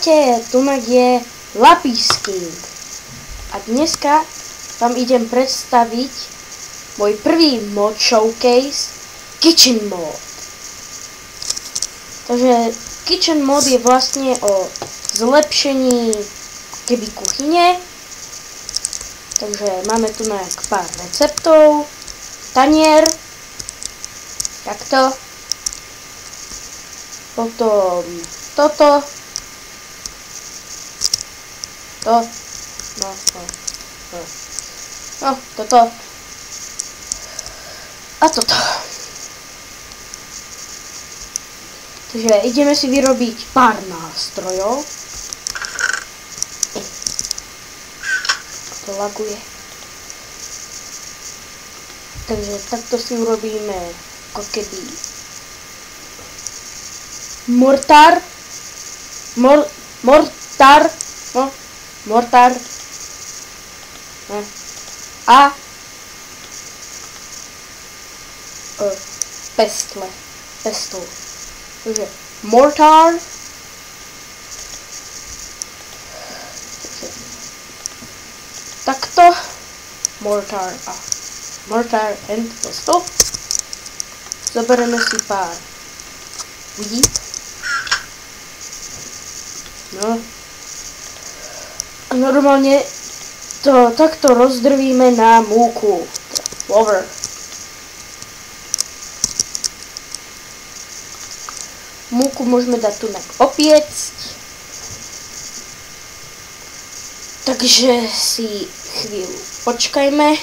Čaute, tunak je Lapis King a dneska vám idem predstaviť môj prvý mod showcase Kitchen Mod. Takže Kitchen Mod je vlastne o zlepšení kuchyne. Takže máme tu pár receptov, tanier, takto, potom toto, toto a toto. Takže ideme si vyrobiť pár nástrojov. To laguje. Takže takto si urobíme ako keby mortár a pestle. Takže mortar, takto mortar and pestle. Zoberieme si pár vidí. No. A normálne to takto rozdrvíme na múku. Flour. Múku môžeme dať tu opiecť. Takže si chvíľu počkajme.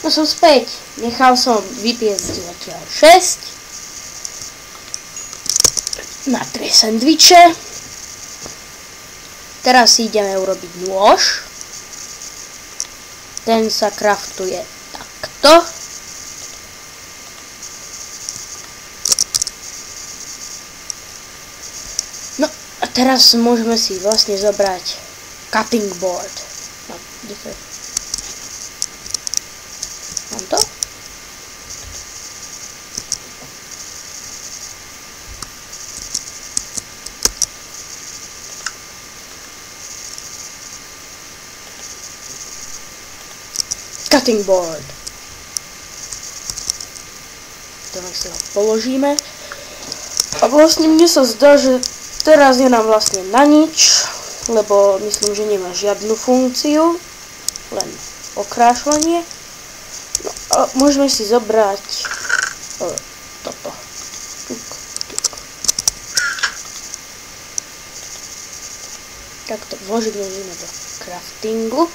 No som späť. Nechal som vypiecť zatiaľ 6 na 3 sendviče. Teraz si ideme urobiť nôž. Ten sa kraftuje takto. No a teraz môžeme si vlastne zobrať cutting board. No, kde to je? Mám to? Cutting board. Tak si ho položíme. A vlastne mne sa zdá, že teraz je nám vlastne na nič, lebo myslím, že nemá žiadnu funkciu, len okrášlenie. No a môžeme si zobrať toto. Takto vložíme do craftingu.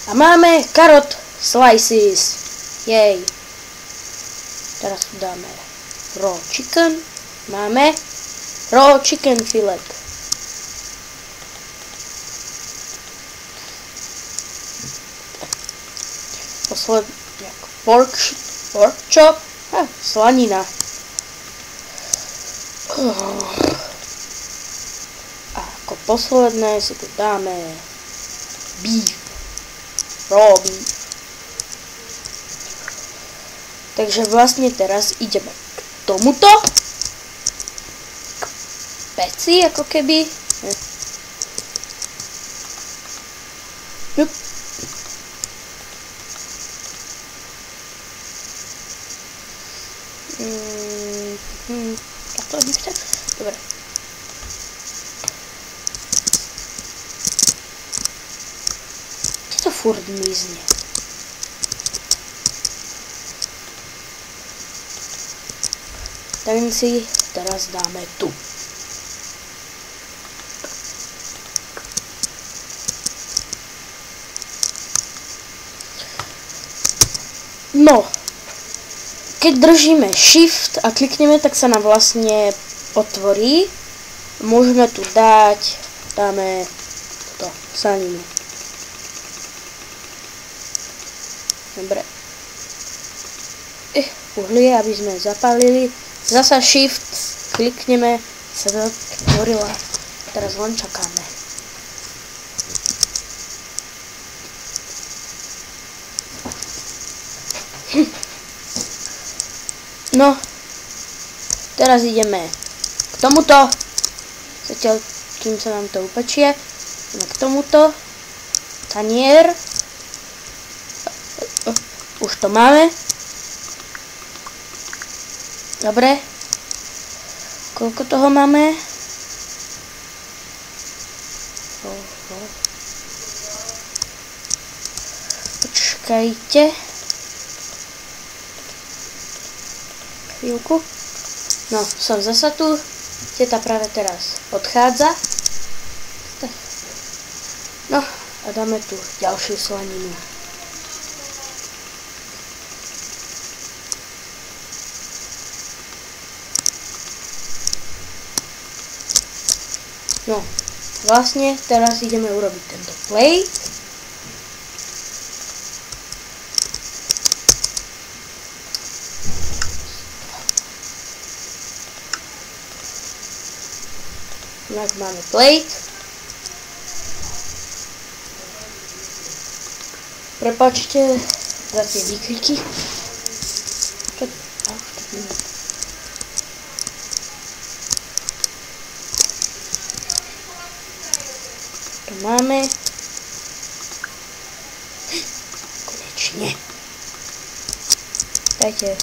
A máme carrot slices. Jej. Teraz tu dáme raw chicken. Máme raw chicken filet. Posledne pork chop. Slanina. A ako posledné si tu dáme beef. Raw beef. Takže vlastne teraz ideme k tomuto. K peci, ako keby. Takto nechce? Dobre. Čo to furt mizne? Ten si teraz dáme tu. No, keď držíme Shift a klikneme, tak sa nám vlastne otvorí. Môžeme tu dáme toto, slaninu. Dobre. Uhlie, aby sme zapálili. Zasa Shift, klikneme, sa zatvorila. Teraz len čakáme. No, teraz ideme k tomuto. Zatiaľ, kým sa nám to upečie. Ideme k tomuto. Tanier. Už to máme. Dobre. Koľko toho máme? Počkajte. Chvíľku. No, som zasa tu. Teta práve teraz odchádza. No, a dáme tu ďalšiu slaninu. No, vlastne teraz ideme urobiť tento plate. Tak máme plate. Prepáčte za tie výkriky. To máme. Konečne. Dajte.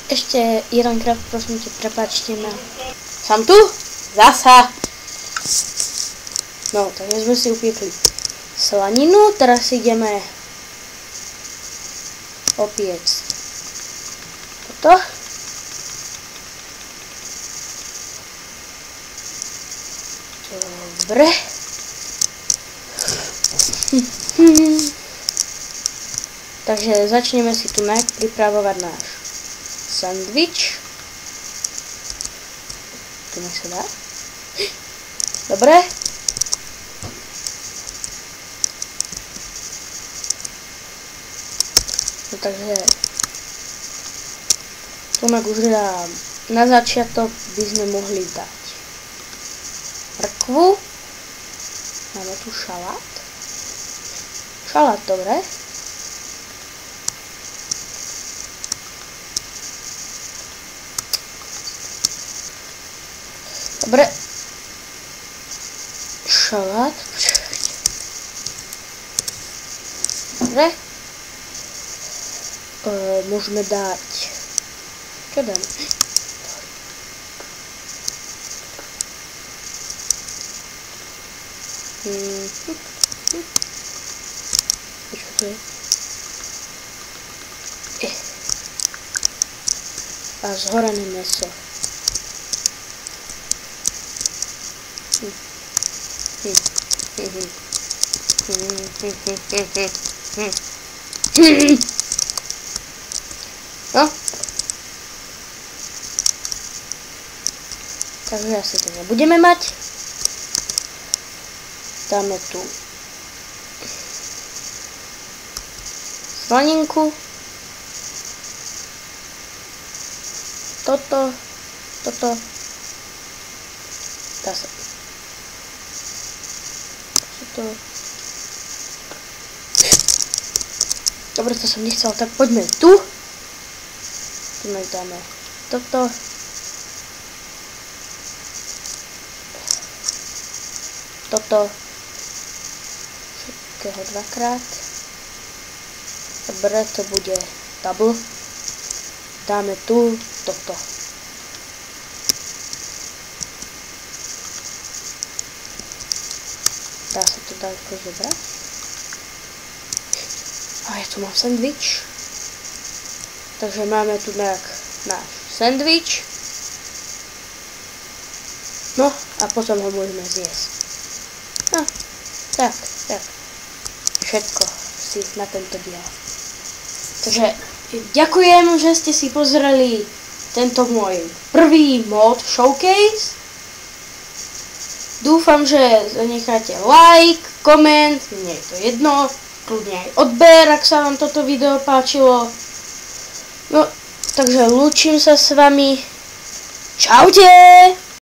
Ešte jedenkrát, prosím te, prepáčte ma. Som tu? Zasa. No, takže sme si upiekli slaninu. Teraz ideme opiecť toto. Dobre. Takže začneme si tu pripravovať náš sandwich. Tu nech sa dá. Dobre. No takže tu už dám. Na začiatok by sme mohli dať mrkvu. Máme tu šalát. Šalát, dobre. Dobre. Šalát. Dobre. Môžeme dať... Čo dáme? Čo to je? A zhorené mäso. No. Takže asi to nebudeme mať. Dáme tu slaninku. Toto. Dá sa. Dobre, to som nechcel, tak poďme tu. Tu dáme toto. Toto. Všetkého dvakrát. Dobre, to bude double. Dáme tu toto. Dá sa to ďaleko zobrať. A ja tu mám sandwich. Takže máme tu náš sandwich. No a potom ho môžeme zjesť. No, tak. Všetko si na tento diel. Takže ďakujem, že ste si pozreli tento môj prvý mod showcase. Dúfam, že zanecháte like, koment, mne je to jedno, kľudne aj odber, ak sa vám toto video páčilo. No, takže lúčim sa s vami. Čaute!